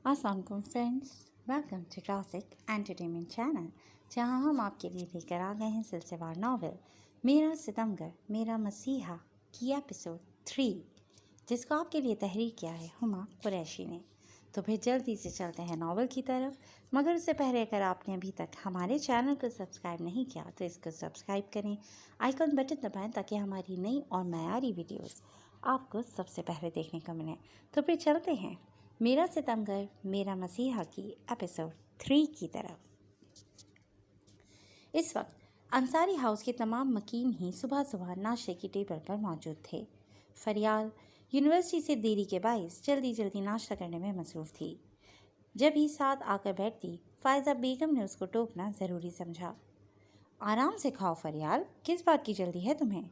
अस्सलाम वालेकुम friends, welcome to classic entertainment channel, जहां हम आपके लिए लेकर आ गए हैं सिलसिलेवार नावल मेरा सितमगर मेरा मसीहा की एपिसोड 3, जिसको आपके लिए तहरीर किया है हुमा कुरैशी ने। तो फिर जल्दी से चलते हैं नावल की तरफ, मगर उससे पहले अगर आपने अभी तक हमारे चैनल को सब्सक्राइब नहीं किया तो इसको सब्सक्राइब करें, आइकॉन बटन दबाएं ताकि हमारी नई और मयारी वीडियोस आपको सबसे पहले देखने को मिले। तो फिर चलते हैं मेरा सितमगर मेरा मसीहा की एपिसोड 3 की तरफ। इस वक्त अंसारी हाउस के तमाम मकीन ही सुबह सुबह नाश्ते की टेबल पर मौजूद थे। फरियाल यूनिवर्सिटी से देरी के बाइस जल्दी जल्दी नाश्ता करने में मसरूफ़ थी। जब ही साथ आकर बैठती, फ़ायज़ा बेगम ने उसको टोकना ज़रूरी समझा। आराम से खाओ फरियाल, किस बात की जल्दी है तुम्हें?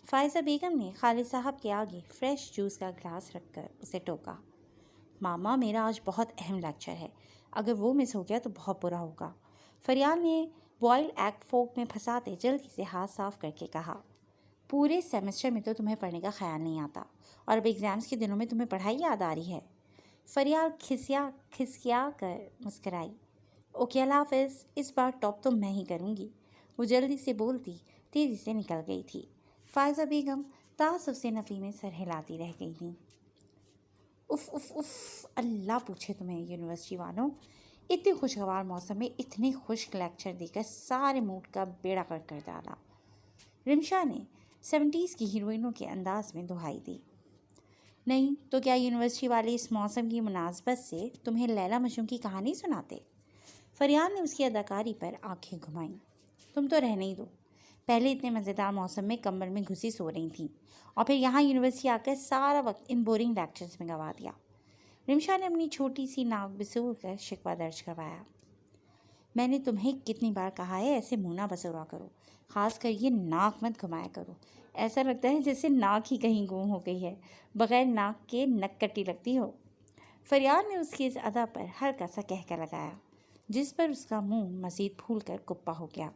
फ़ायज़ा बेगम ने खालिद साहब के आगे फ्रेश जूस का ग्लास रखकर उसे टोका। मामा, मेरा आज बहुत अहम लेक्चर है, अगर वो मिस हो गया तो बहुत बुरा होगा। फरियाल ने बॉयल एग फोक में फंसाते जल्दी से हाथ साफ करके कहा। पूरे सेमेस्टर में तो तुम्हें पढ़ने का ख्याल नहीं आता और अब एग्ज़ाम्स के दिनों में तुम्हें पढ़ाई याद आ रही है। फरियाल खिसिया कर मुस्कराई। ओके अल्लाह हाफ़िज़, इस बार टॉप तो मैं ही करूँगी। वो जल्दी से बोलती तेज़ी से निकल गई थी। फ़ायज़ा बेगम तासुफ़ से नफ़ी में सर हिलाती रह गई थी। उफ उफ उफ, अल्लाह पूछे तुम्हें यूनिवर्सिटी वालों, इतने खुशगवार मौसम में इतने खुश्क लेक्चर देकर सारे मूड का बेड़ा गर्क कर डाला। रिमशा ने 70s की हीरोइनों के अंदाज में दुहाई दी। नहीं तो क्या यूनिवर्सिटी वाले इस मौसम की मुनासबत से तुम्हें लैला मजनू की कहानी सुनाते? फरियाद ने उसकी अदाकारी पर आंखें घुमाईं। तुम तो रहने ही दो, पहले इतने मज़ेदार मौसम में कमर में घुसी सो रही थी और फिर यहाँ यूनिवर्सिटी आकर सारा वक्त इन बोरिंग लेक्चर्स में गंवा दिया। रिमशा ने अपनी छोटी सी नाक बिसूर कर शिकवा दर्ज करवाया। मैंने तुम्हें कितनी बार कहा है ऐसे मुँह ना बसोरा करो, ख़ास कर ये नाक मत घुमाया करो। ऐसा लगता है जैसे नाक ही कहीं गुम हो गई है, बग़ैर नाक के नक्कटी लगती हो। फरियाद ने उसकी इस अदा पर हल्का सा कहका लगाया, जिस पर उसका मुंह मज़ीद फूल कर कुप्पा हो गया।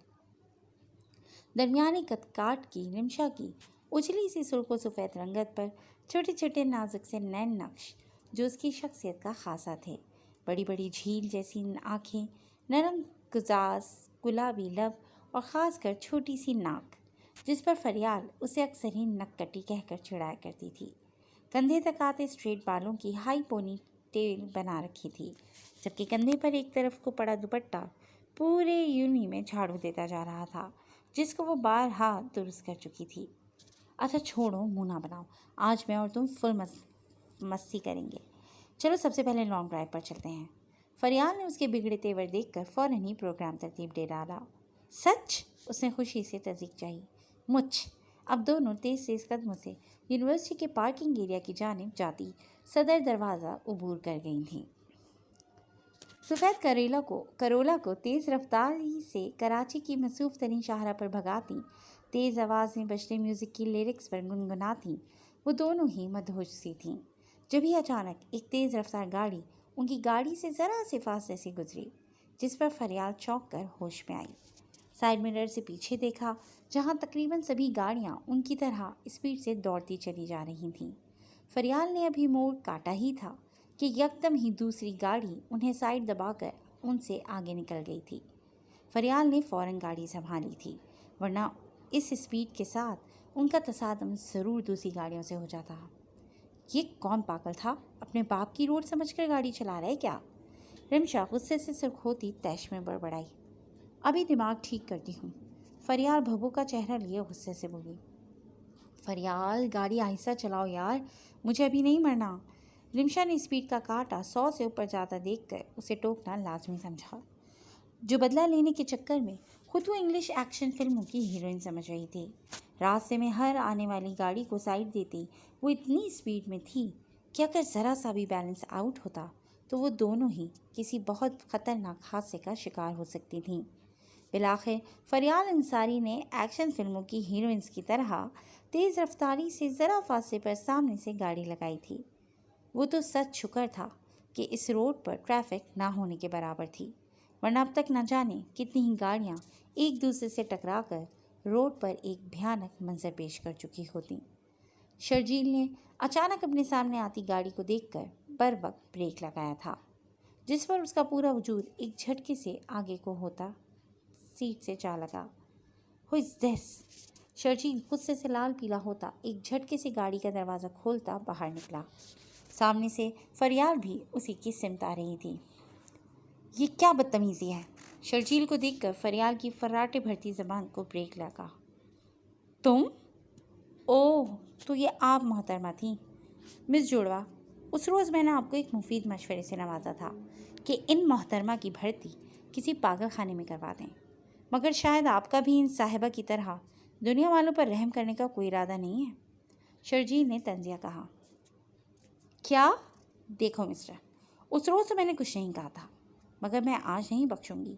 दरमियानी कद काट की रिमशा की उजली सी सुर्ख सफ़ेद रंगत पर छोटे छोटे नाजुक से नैन नक्श जो उसकी शख्सियत का खासा थे। बड़ी बड़ी झील जैसी आँखें, नरम गुजास, गुलाबी लब और ख़ास कर छोटी सी नाक, जिस पर फरियाल उसे अक्सर ही नक्कटी कहकर चिढ़ाया करती थी। कंधे तक आते स्ट्रेट बालों की हाई पोनी टेल बना रखी थी, जबकि कंधे पर एक तरफ को पड़ा दुपट्टा पूरे यूनी में झाड़ू देता जा रहा था, जिसको वो बारहा दुरुस्त कर चुकी थी। अच्छा छोड़ो, मुँह ना बनाओ, आज मैं और तुम फुल मस्ती करेंगे। चलो सबसे पहले लॉन्ग ड्राइव पर चलते हैं। फरियाल ने उसके बिगड़े तेवर देखकर फ़ौरन ही प्रोग्राम तरतीब दे डाला। सच? उसने खुशी से तज़दीक चाही। मुझ। अब दोनों तेज़ तेज़ कदमों से यूनिवर्सिटी के पार्किंग एरिया की जानिब जाती सदर दरवाज़ा उबूर कर गई थीं। सफ़ेद करोला को तेज़ रफ्तारी से कराची की मसरूफ़ तरीन शाहरा पर भगाती, तेज़ आवाज़ में बजते म्यूज़िक की लिरिक्स पर गुनगुनाती वो दोनों ही मदहोश सी थीं। जब ही अचानक एक तेज़ रफ्तार गाड़ी उनकी गाड़ी से ज़रा से फासले से गुजरी, जिस पर फरियाल चौंक कर होश में आई। साइड मिरर से पीछे देखा, जहाँ तकरीबन सभी गाड़ियाँ उनकी तरह स्पीड से दौड़ती चली जा रही थीं। फरियाल ने अभी मोड़ काटा ही था कि यकदम ही दूसरी गाड़ी उन्हें साइड दबाकर उनसे आगे निकल गई थी। फरियाल ने फ़ौरन गाड़ी संभाली थी, वरना इस स्पीड के साथ उनका तसादम ज़रूर दूसरी गाड़ियों से हो जाता। ये कौन पागल था, अपने बाप की रोड समझकर गाड़ी चला रहा है क्या? रिमशा गुस्से से सुर्ख होती तैश में बड़बड़ाई। अभी दिमाग ठीक करती हूँ, फरियाल भब्बू का चेहरा लिए गुस्से से बोली। फरियाल, गाड़ी आहिस्ता चलाओ यार, मुझे अभी नहीं मरना। रिमशा ने स्पीड का कांटा 100 से ऊपर जाता देखकर उसे टोकना लाजमी समझा। जो बदला लेने के चक्कर में खुद वो इंग्लिश एक्शन फिल्मों की हीरोइन समझ रही थी। रास्ते में हर आने वाली गाड़ी को साइड देती वो इतनी स्पीड में थी कि अगर ज़रा सा भी बैलेंस आउट होता तो वो दोनों ही किसी बहुत ख़तरनाक हादसे का शिकार हो सकती थीं। बिलाखिर फरियाल अंसारी ने एक्शन फिल्मों की हीरोइंस की तरह तेज़ रफ्तारी से ज़रा फासले पर सामने से गाड़ी लगाई थी। वो तो सच शुक्र था कि इस रोड पर ट्रैफिक ना होने के बराबर थी, वरना अब तक न जाने कितनी ही गाड़ियाँ एक दूसरे से टकराकर रोड पर एक भयानक मंजर पेश कर चुकी होती। शर्जील ने अचानक अपने सामने आती गाड़ी को देखकर बर वक्त ब्रेक लगाया था। जिस पर उसका पूरा वजूद एक झटके से आगे को होता सीट से जा लगा। Who is this? शर्जील गुस्से से लाल पीला होता एक झटके से गाड़ी का दरवाज़ा खोलता बाहर निकला। सामने से फरियाल भी उसी की सिमत आ रही थी। ये क्या बदतमीज़ी है? शर्जील को देखकर फरियाल की फर्राटे भरती ज़बान को ब्रेक लगा। तुम? ओह, तो ये आप मोहतरमा थी। मिस जुड़वा, उस रोज़ मैंने आपको एक मुफीद मशवरे से नवाजा था कि इन मोहतरमा की भर्ती किसी पागल खाने में करवा दें, मगर शायद आपका भी इन साहिबा की तरह दुनिया वालों पर रहम करने का कोई इरादा नहीं है। शर्जील ने तंजिया कहा। क्या? देखो मिस्टर, उस रोज़ तो मैंने कुछ नहीं कहा था, मगर मैं आज नहीं बख्शूंगी।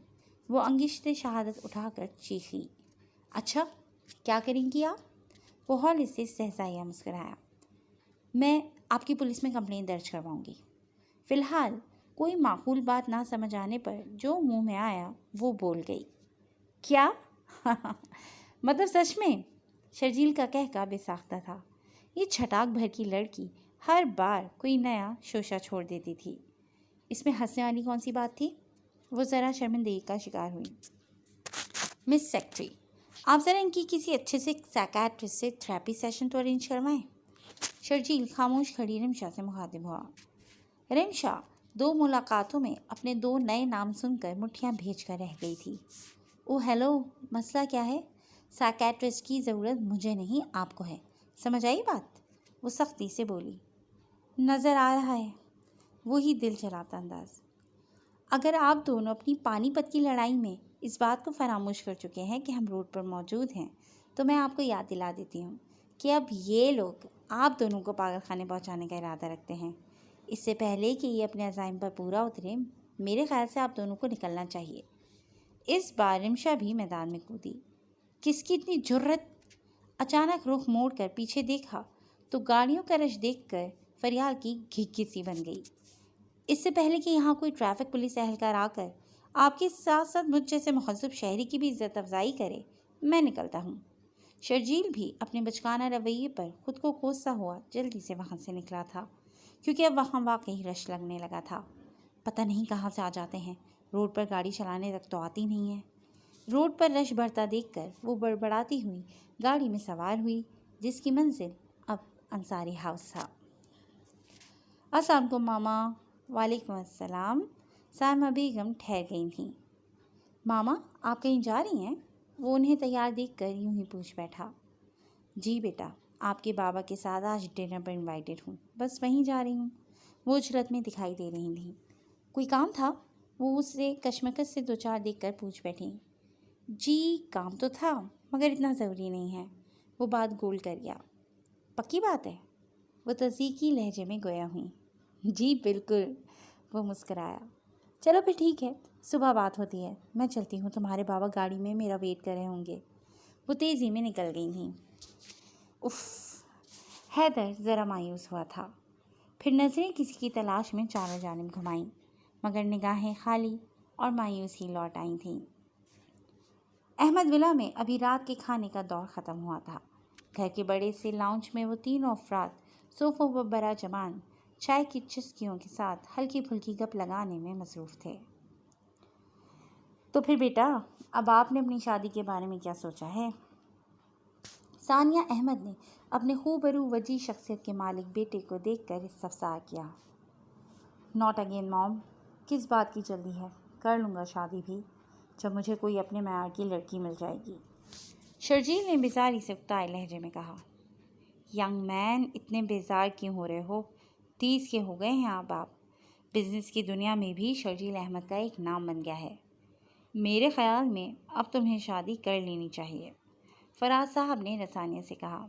वो अंगिश्त शहादत उठाकर चीखी। अच्छा, क्या करेंगी आप? वो हौले से सहसाया मुस्कुराया। मैं आपकी पुलिस में कंप्लेंट दर्ज करवाऊंगी। फ़िलहाल कोई माकूल बात ना समझ आने पर जो मुंह में आया वो बोल गई। क्या? मतलब सच में? शर्जील का कहका बेसाख्ता था। ये छटाक भर की लड़की हर बार कोई नया शोशा छोड़ देती थी। इसमें हंसने वाली कौन सी बात थी? वो ज़रा शर्मिंदगी का शिकार हुई। मिस सेक्रेटरी, आप ज़रा इनकी किसी अच्छे से साइकियाट्रिस्ट से थेरेपी सेशन तो अरेंज करवाएं। शर्जील खामोश खड़ी रिमशा से मुखातिब हुआ। रिमशा 2 मुलाकातों में अपने 2 नए नाम सुनकर मुट्ठियाँ भेज कर रह गई थी। ओ हेलो, मसला क्या है? साइकियाट्रिस्ट की ज़रूरत मुझे नहीं, आपको है। समझ आई बात? वो सख्ती से बोली। नज़र आ रहा है। वही दिल जलाता अंदाज। अगर आप दोनों अपनी पानीपत की लड़ाई में इस बात को फरामोश कर चुके हैं कि हम रोड पर मौजूद हैं, तो मैं आपको याद दिला देती हूँ कि अब ये लोग आप दोनों को पागल खाने पहुँचाने का इरादा रखते हैं। इससे पहले कि ये अपने अज़ाइम पर पूरा उतरे, मेरे ख्याल से आप दोनों को निकलना चाहिए। इस बार रिमशा भी मैदान में कूदी। किसकी इतनी जुर्रत? अचानक रुख मोड़ कर पीछे देखा तो गाड़ियों का रश देखकर फरियाल की घिघी सी बन गई। इससे पहले कि यहाँ कोई ट्रैफिक पुलिस एहलकार आकर आपके साथ साथ मुझ जैसे मुहज़्ज़ब शहरी की भी इज्जत अफजाई करे, मैं निकलता हूँ। शर्जील भी अपने बचकाना रवैये पर खुद को कोसता हुआ जल्दी से वहाँ से निकला था, क्योंकि अब वहाँ वाकई रश लगने लगा था। पता नहीं कहाँ से आ जाते हैं, रोड पर गाड़ी चलाने तक तो आती नहीं है। रोड पर रश बढ़ता देखकर वो बड़बड़ाती हुई गाड़ी में सवार हुई, जिसकी मंजिल अब अंसारी हाउस था। अस्सलाम वालेकुम मामा। वालेकुम अस्सलाम। सायमा बेगम ठहर गई थीं। मामा, आप कहीं जा रही हैं? वो उन्हें तैयार देखकर यूं ही पूछ बैठा। जी बेटा, आपके बाबा के साथ आज डिनर पर इनवाइटेड हूँ, बस वहीं जा रही हूँ। वो उजरत में दिखाई दे रही थी। कोई काम था? वो उससे कशमकश से 2-4 देखकर पूछ बैठी। जी काम तो था, मगर इतना ज़रूरी नहीं है। वो बात गोल कर गया। पक्की बात है? वो तज़ीकी लहजे में गोया हुई। जी बिल्कुल, वो मुस्कराया। चलो फिर ठीक है, सुबह बात होती है। मैं चलती हूँ, तुम्हारे बाबा गाड़ी में मेरा वेट कर रहे होंगे। वो तेज़ी में निकल गई थी। उफ़, हैदर ज़रा मायूस हुआ था। फिर नज़रें किसी की तलाश में चारों जानिब घुमाईं, मगर निगाहें खाली और मायूस ही लौट आई थीं। अहमद विला में अभी रात के खाने का दौर ख़त्म हुआ था। घर के बड़े से लाउंज में वो तीनों अफराद सोफ़ों पर बरा जमान चाय की चुस्कियों के साथ हल्की फुल्की गप लगाने में मसरूफ़ थे। तो फिर बेटा, अब आपने अपनी शादी के बारे में क्या सोचा है? सानिया अहमद ने अपने खूबरू वजी शख्सियत के मालिक बेटे को देखकर इस्तफसार किया। नॉट अगेन मॉम, किस बात की जल्दी है? कर लूँगा शादी भी, जब मुझे कोई अपने मैयार की लड़की मिल जाएगी। शर्जील ने बेजारी से उकताए लहजे में कहा। यंग मैन, इतने बेजार क्यों हो रहे हो? 30 के हो गए हैं अब आप। बिज़नेस की दुनिया में भी शर्जील अहमद का एक नाम बन गया है। मेरे ख़्याल में अब तुम्हें शादी कर लेनी चाहिए, फराज साहब ने रसानिया से कहा।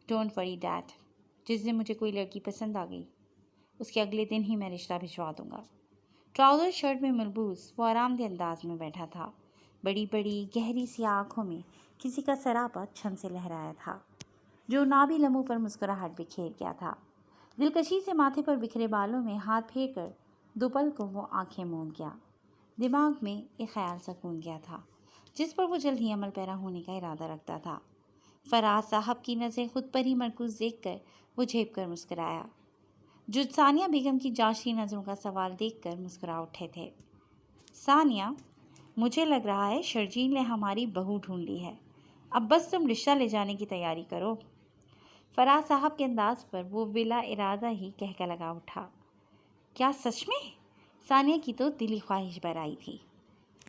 डोंट वरी डैड, जिस दिन मुझे कोई लड़की पसंद आ गई, उसके अगले दिन ही मैं रिश्ता भिजवा दूँगा। ट्राउज़र शर्ट में मलबूस वो आरामदेह अंदाज में बैठा था। बड़ी बड़ी गहरी सी आँखों में किसी का सरापा छन से लहराया था, जो नाभी लम्हों पर मुस्कुराहट बिखेर गया था। दिलकशी से माथे पर बिखरे बालों में हाथ फेर कर दोपल को वो आंखें मूंद गया। दिमाग में एक ख्याल सा कूद गया था, जिस पर वो जल्द ही अमल पैरा होने का इरादा रखता था। फराज साहब की नज़रें खुद पर ही मरकूज़ देखकर वो झेप कर मुस्कुराया। جو ثانیہ بیگم کی جانچتی نظروں کا سوال دیکھ کر مسکرا اٹھے تھے۔ ثانیہ، مجھے لگ رہا ہے شرجیل نے ہماری بہو ڈھونڈ لی ہے، اب بس تم رشتہ لے جانے کی تیاری کرو۔ فراز صاحب کے انداز پر وہ بلا ارادہ ہی کہہ لگا اٹھا۔ کیا سچ میں؟ ثانیہ کی تو دلی خواہش بھر آئی تھی۔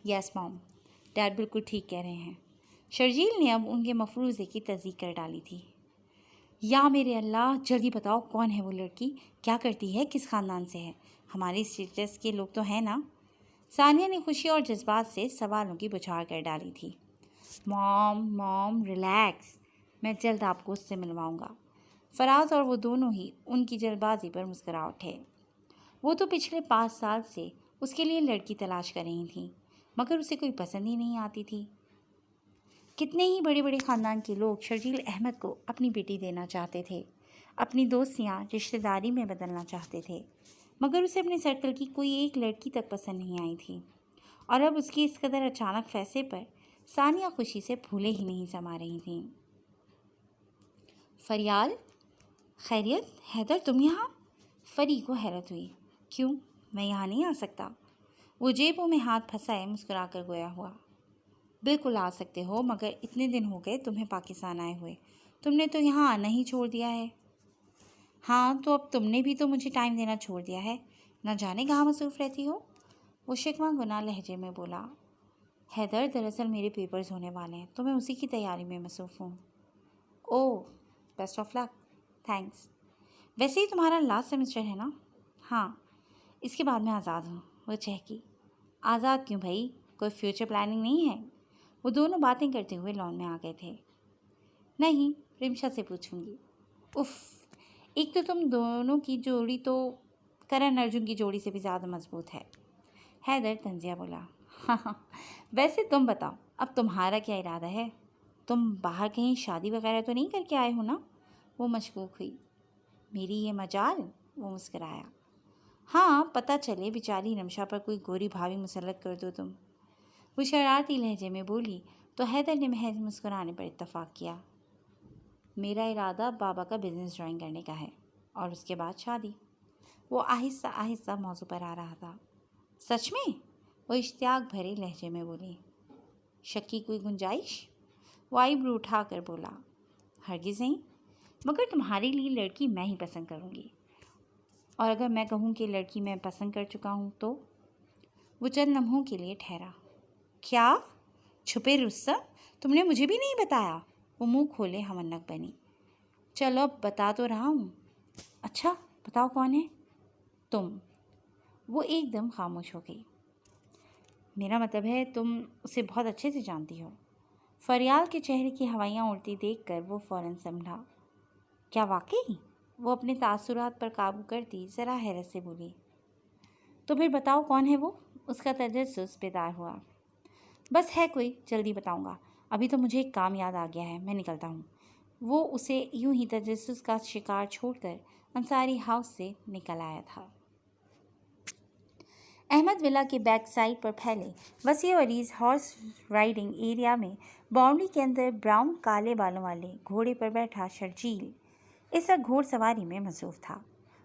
یس موم، ڈیڈ بالکل ٹھیک کہہ رہے ہیں۔ شرجیل نے اب ان کے مفروضے کی تصدیق کر ڈالی تھی۔ یا میرے اللہ، جلدی بتاؤ کون ہے وہ لڑکی، کیا کرتی ہے، کس خاندان سے ہے، ہمارے اسٹیٹس کے لوگ تو ہیں نا؟ ثانیہ نے خوشی اور جذبات سے سوالوں کی بچھاڑ کر ڈالی تھی۔ موم ریلیکس، میں جلد آپ کو اس سے ملواؤں گا۔ فراز اور وہ دونوں ہی ان کی جلد بازی پر مسکرا اٹھے۔ وہ تو پچھلے 5 سال سے اس کے لیے لڑکی تلاش کر رہی تھیں، مگر اسے کوئی پسند ہی نہیں آتی تھی۔ کتنے ہی بڑے بڑے خاندان کے لوگ شرجیل احمد کو اپنی بیٹی دینا چاہتے تھے، اپنی دوستیاں رشتہ داری میں بدلنا چاہتے تھے، مگر اسے اپنے سرکل کی کوئی ایک لڑکی تک پسند نہیں آئی تھی۔ اور اب اس کی اس قدر اچانک فیصلے پر ثانیہ خوشی سے پھولے ہی نہیں سما رہی تھیں۔ فریال، خیریت؟ حیدر تم یہاں؟ فری کو حیرت ہوئی۔ کیوں، میں یہاں نہیں آ سکتا؟ وہ جیبوں میں ہاتھ پھنسائے مسکرا کر گویا ہوا۔ بالکل آ سکتے ہو، مگر اتنے دن ہو گئے تمہیں پاکستان آئے ہوئے، تم نے تو یہاں آنا ہی چھوڑ دیا ہے۔ ہاں تو اب تم نے بھی تو مجھے ٹائم دینا چھوڑ دیا ہے، نہ جانے کہاں مصروف رہتی ہو؟ وہ شکوہ گناہ لہجے میں بولا۔ حیدر، دراصل میرے پیپرز ہونے والے ہیں تو میں اسی کی تیاری میں مصروف ہوں۔ اوہ، بیسٹ آف لک۔ تھینکس۔ ویسے ہی تمہارا لاسٹ سیمسٹر ہے نا؟ ہاں، اس کے بعد میں آزاد ہوں۔ وہ چہکی۔ آزاد کیوں بھائی، کوئی فیوچر پلاننگ نہیں ہے؟ وہ دونوں باتیں کرتے ہوئے لان میں آ گئے تھے۔ نہیں، رمشا سے پوچھوں گی۔ اف، ایک تو تم دونوں کی جوڑی تو کرن ارجن کی جوڑی سے بھی زیادہ مضبوط ہے۔ حیدر طنزیہ بولا۔ ہاں، ویسے تم بتاؤ، اب تمہارا کیا ارادہ ہے؟ تم باہر کہیں شادی وغیرہ تو نہیں کر کے آئے ہو نا؟ وہ مشکوک ہوئی۔ میری یہ مجال؟ وہ مسکرایا۔ ہاں، پتہ چلے بیچاری رمشا پر کوئی گوری بھاوی مسلط کر دو تم۔ وہ شرارتی لہجے میں بولی تو حیدر نے محض مسکرانے پر اتفاق کیا۔ میرا ارادہ بابا کا بزنس جوائن کرنے کا ہے، اور اس کے بعد شادی۔ وہ آہستہ آہستہ موضوع پر آ رہا تھا۔ سچ میں؟ وہ اشتیاق بھرے لہجے میں بولی۔ شک کی کوئی گنجائش؟ وہ آئی برو اٹھا کر بولا۔ ہرگز نہیں، مگر تمہارے لیے لڑکی میں ہی پسند کروں گی، اور اگر میں کہوں کہ لڑکی میں پسند کر چکا ہوں تو؟ وہ چند لمحوں کے لیے ٹھہرا۔ کیا؟ چھپے رستم، تم نے مجھے بھی نہیں بتایا؟ وہ منہ کھولے ہمنک بنی۔ چلو اب بتا تو رہا ہوں۔ اچھا بتاؤ، کون ہے؟ تم۔ وہ ایک دم خاموش ہو گئی۔ میرا مطلب ہے تم اسے بہت اچھے سے جانتی ہو۔ فریال کے چہرے کی ہوائیاں اڑتی دیکھ کر وہ فوراً سمجھا۔ کیا واقعی؟ وہ اپنے تاثرات پر قابو کرتی ذرا حیرت سے بولی۔ تو پھر بتاؤ کون ہے وہ؟ اس کا تجسس بیدار ہوا۔ بس ہے کوئی، جلدی بتاؤں گا، ابھی تو مجھے ایک کام یاد آ گیا ہے، میں نکلتا ہوں۔ وہ اسے یوں ہی تجسس کا شکار چھوڑ کر انصاری ہاؤس سے نکل آیا تھا۔ احمد ولا کے بیک سائڈ پر پھیلے وسیع و عریض ہارس رائڈنگ ایریا میں باؤنڈری کے اندر براؤن کالے بالوں والے گھوڑے پر بیٹھا شرجیل اس وقت گھوڑ سواری میں مصروف تھا،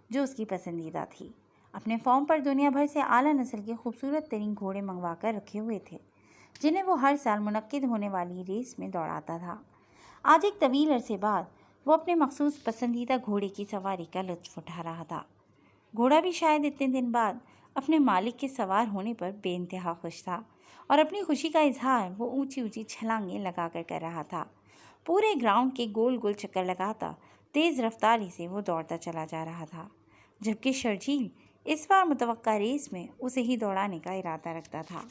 جو اس کی پسندیدہ تھی۔ اپنے فارم پر دنیا بھر سے اعلیٰ نسل کے خوبصورت ترین گھوڑے منگوا کر رکھے ہوئے تھے، جنہیں وہ ہر سال منعقد ہونے والی ریس میں دوڑاتا تھا۔ آج ایک طویل عرصے بعد وہ اپنے مخصوص پسندیدہ گھوڑے کی سواری کا لطف اٹھا رہا تھا۔ گھوڑا بھی شاید اتنے دن بعد اپنے مالک کے سوار ہونے پر بے انتہا خوش تھا، اور اپنی خوشی کا اظہار وہ اونچی اونچی چھلانگیں لگا کر رہا تھا۔ پورے گراؤنڈ کے گول گول چکر لگاتا تیز رفتاری سے وہ دوڑتا چلا جا رہا تھا، جبکہ شرجیل اس بار متوقع ریس میں اسے ہی دوڑانے کا ارادہ رکھتا تھا۔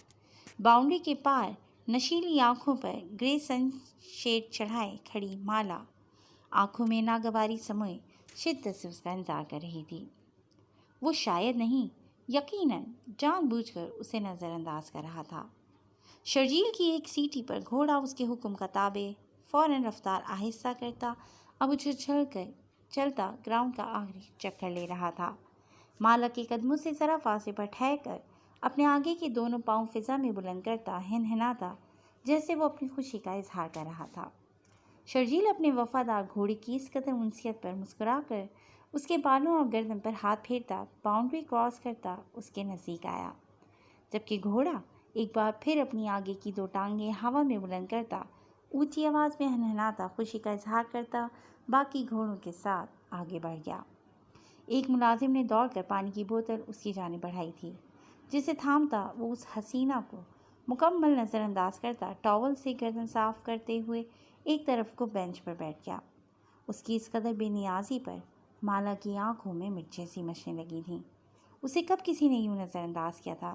باؤنڈری کے پار نشیلی آنکھوں پر گرے سن شیڈ چڑھائے کھڑی مالا آنکھوں میں ناگواری سموئے شدت سے اس کا انتظار کر رہی تھی۔ وہ شاید نہیں، یقیناً جان بوجھ کر اسے نظر انداز کر رہا تھا۔ شرجیل کی ایک سیٹی پر گھوڑا اس کے حکم کا تابع فوراً رفتار آہستہ کرتا اب اچھل کر چلتا گراؤنڈ کا آخری چکر لے رہا تھا۔ مالا کے قدموں سے ذرا فاصلے پر ٹھہر کر اپنے آگے کے دونوں پاؤں فضا میں بلند کرتا ہنہناتا جیسے وہ اپنی خوشی کا اظہار کر رہا تھا۔ شرجیل اپنے وفادار گھوڑے کی اس قدر انسیت پر مسکرا کر اس کے بالوں اور گردن پر ہاتھ پھیرتا باؤنڈری کراس کرتا اس کے نزدیک آیا، جبکہ گھوڑا ایک بار پھر اپنی آگے کی 2 ٹانگیں ہوا میں بلند کرتا، اونچی آواز میں ہنہناتا، خوشی کا اظہار کرتا باقی گھوڑوں کے ساتھ آگے بڑھ گیا۔ ایک ملازم نے دوڑ کر پانی کی بوتل اس کی جانب بڑھائی تھی، جسے تھامتا وہ اس حسینہ کو مکمل نظر انداز کرتا ٹاول سے گردن صاف کرتے ہوئے ایک طرف کو بینچ پر بیٹھ گیا۔ اس کی اس قدر بے نیازی پر مالا کی آنکھوں میں مرچیں سی مچنے لگی تھیں۔ اسے کب کسی نے یوں نظر انداز کیا تھا؟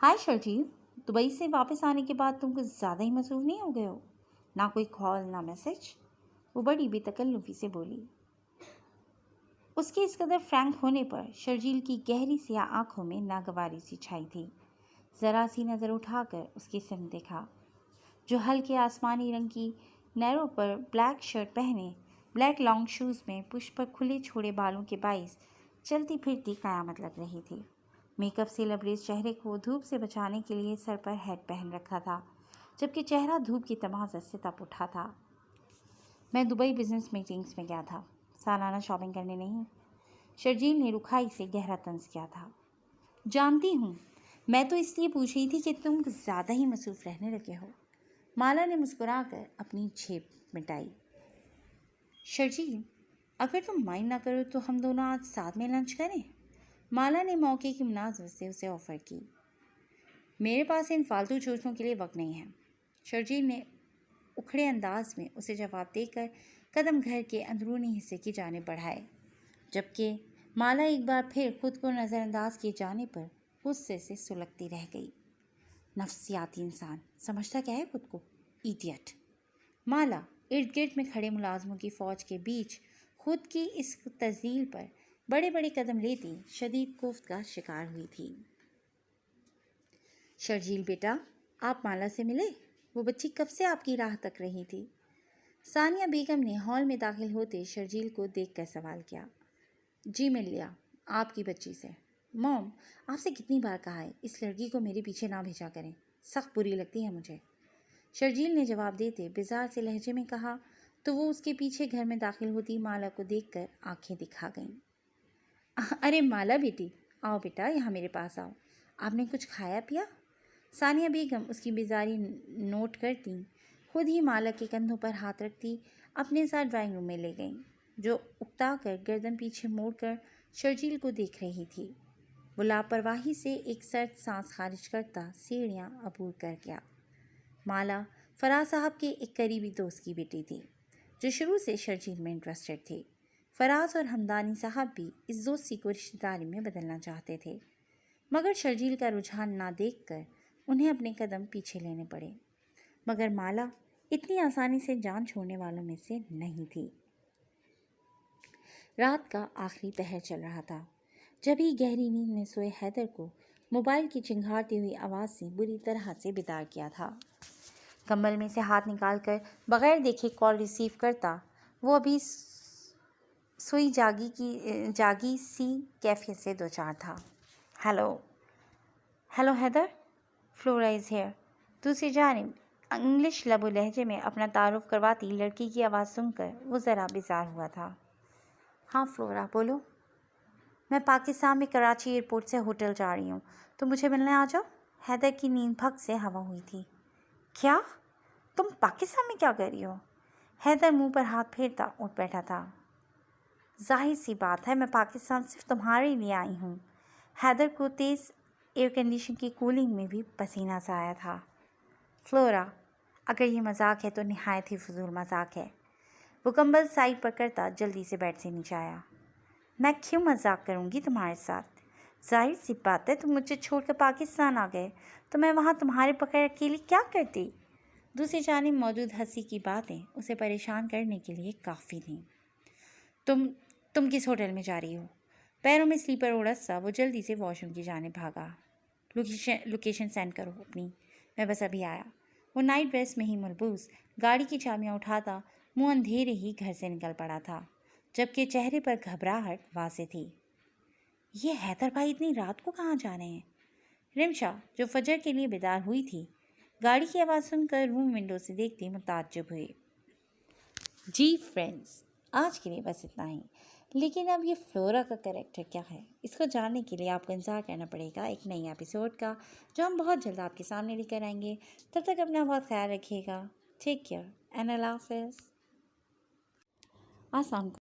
ہائے شرجیل، دبئی سے واپس آنے کے بعد تم کچھ زیادہ ہی مصروف نہیں ہو گئے ہو؟ نہ کوئی کال نہ میسج، وہ بڑی بے تکلفی سے بولی۔ اس کے اس قدر فرینک ہونے پر شرجیل کی گہری سیاہ آنکھوں میں ناگواری سی چھائی تھی۔ ذرا سی نظر اٹھا کر اس کی سمت دیکھا، جو ہلکے آسمانی رنگ کی نیرو پر بلیک شرٹ پہنے، بلیک لانگ شوز میں پشت پر کھلے چھوڑے بالوں کے باعث چلتی پھرتی قیامت لگ رہی تھی۔ میک اپ سے لبریز چہرے کو دھوپ سے بچانے کے لیے سر پر ہیڈ پہن رکھا تھا، جبکہ چہرہ دھوپ کی تمازت سے تپ اٹھا تھا۔ میں دبئی بزنس میٹنگز میں گیا تھا، سالانہ شاپنگ کرنے نہیں۔ شرجیل نے رکھائی سے گہرا طنز کیا تھا۔ جانتی ہوں، میں تو اس لیے پوچھ رہی تھی کہ تم زیادہ ہی مصروف رہنے لگے ہو۔ مالا نے مسکرا کر اپنی جھیپ مٹائی۔ شرجیل، اگر تم مائنڈ نہ کرو تو ہم دونوں آج ساتھ میں لنچ کریں؟ مالا نے موقع کی مناسبت سے اسے آفر کی۔ میرے پاس ان فالتو چوچوں کے لیے وقت نہیں ہے، شرجیل نے اکھڑے انداز میں اسے جواب دے کر قدم گھر کے اندرونی حصے کی جانب بڑھائے، جبکہ مالا ایک بار پھر خود کو نظر انداز کیے جانے پر غصے سے سلگتی رہ گئی۔ نفسیاتی انسان، سمجھتا کیا ہے خود کو؟ ایڈیٹ۔ مالا ارد گرد میں کھڑے ملازموں کی فوج کے بیچ خود کی اس تذلیل پر بڑے بڑے قدم لیتی شدید کوفت کا شکار ہوئی تھی۔ شرجیل بیٹا، آپ مالا سے ملے؟ وہ بچی کب سے آپ کی راہ تک رہی تھی؟ ثانیہ بیگم نے ہال میں داخل ہوتے شرجیل کو دیکھ کر سوال کیا۔ جی مل لیا، آپ کی بچی سے۔ موم، آپ سے کتنی بار کہا ہے اس لڑکی کو میرے پیچھے نہ بھیجا کریں، سخت بری لگتی ہے مجھے، شرجیل نے جواب دیتے بیزار سے لہجے میں کہا تو وہ اس کے پیچھے گھر میں داخل ہوتی مالا کو دیکھ کر آنکھیں دکھا گئیں۔ ارے مالا بیٹی، آؤ بیٹا یہاں میرے پاس آؤ، آپ نے کچھ کھایا پیا؟ ثانیہ بیگم اس کی بیزاری نوٹ کرتی خود ہی مالا کے کندھوں پر ہاتھ رکھتی اپنے ساتھ ڈرائنگ روم میں لے گئیں، جو اکتا کر گردن پیچھے موڑ کر شرجیل کو دیکھ رہی تھی۔ وہ لاپرواہی سے ایک سرد سانس خارج کرتا سیڑھیاں عبور کر گیا۔ مالا فراز صاحب کے ایک قریبی دوست کی بیٹی تھی، جو شروع سے شرجیل میں انٹرسٹڈ تھی۔ فراز اور ہمدانی صاحب بھی اس دوستی کو رشتہ داری میں بدلنا چاہتے تھے، مگر شرجیل کا رجحان نہ دیکھ کر انہیں اپنے قدم پیچھے لینے پڑے۔ مگر مالا اتنی آسانی سے جان چھوڑنے والوں میں سے نہیں تھی۔ رات کا آخری پہر چل رہا تھا جب ہی گہری نیند میں سوئے حیدر کو موبائل کی چنگھاڑتی ہوئی آواز سے بری طرح سے بیدار کیا تھا۔ کمبل میں سے ہاتھ نکال کر بغیر دیکھے کال ریسیو کرتا وہ ابھی سوئی جاگی سی کیفیت سے دوچار تھا۔ Hello Haider, Flora is here. دوسری جانب انگلش لب و لہجے میں اپنا تعارف کرواتی لڑکی کی آواز سن کر وہ ذرا بیزار ہوا تھا۔ ہاں فلورا بولو۔ میں پاکستان میں کراچی ایئرپورٹ سے ہوٹل جا رہی ہوں، تو مجھے ملنے آ جاؤ۔ حیدر کی نیند بھگ سے ہوا ہوئی تھی۔ کیا؟ تم پاکستان میں کیا کر رہی ہو؟ حیدر منہ پر ہاتھ پھیرتا اٹھ بیٹھا تھا۔ ظاہر سی بات ہے، میں پاکستان صرف تمہارے لیے آئی ہوں۔ حیدر کو تیز ایئر کنڈیشن کی کولنگ میں بھی پسینہ سا آیا تھا۔ فلورا، اگر یہ مذاق ہے تو نہایت ہی فضول مذاق ہے۔ وہ کمبل سائڈ پر کرتا جلدی سے بیڈ سے نیچے آیا۔ میں کیوں مذاق کروں گی تمہارے ساتھ؟ ظاہر سی بات ہے، تم مجھے چھوڑ کر پاکستان آ گئے تو میں وہاں تمہارے بغیر اکیلی کیا کرتی؟ دوسری جانب موجود ہنسی کی باتیں اسے پریشان کرنے کے لیے کافی تھیں۔ تم کس ہوٹل میں جا رہی ہو؟ پیروں میں سلیپر اوڑھتا سا وہ جلدی سے واش روم کی جانب بھاگا۔ لوکیشن سینڈ کرو اپنی، میں بس ابھی آیا۔ وہ نائٹ ڈریس میں ہی ملبوس گاڑی کی چابیاں اٹھاتا منہ اندھیرے ہی گھر سے نکل پڑا تھا، جبکہ چہرے پر گھبراہٹ واضح تھی۔ یہ حیدر بھائی اتنی رات کو کہاں جا رہے ہیں؟ رمشا، جو فجر کے لیے بیدار ہوئی تھی، گاڑی کی آواز سن کر روم ونڈو سے دیکھتی متعجب ہوئی۔ جی فرینڈز، آج کے لیے بس اتنا ہی۔ لیکن اب یہ فلورا کا کریکٹر کیا ہے، اس کو جاننے کے لیے آپ کو انتظار کرنا پڑے گا ایک نئی ایپیسوڈ کا، جو ہم بہت جلد آپ کے سامنے لے کر آئیں گے۔ تب تک اپنا بہت خیال رکھیے گا۔ ٹیک کیئر اینڈ اللہ حافظ۔ السلام علیکم۔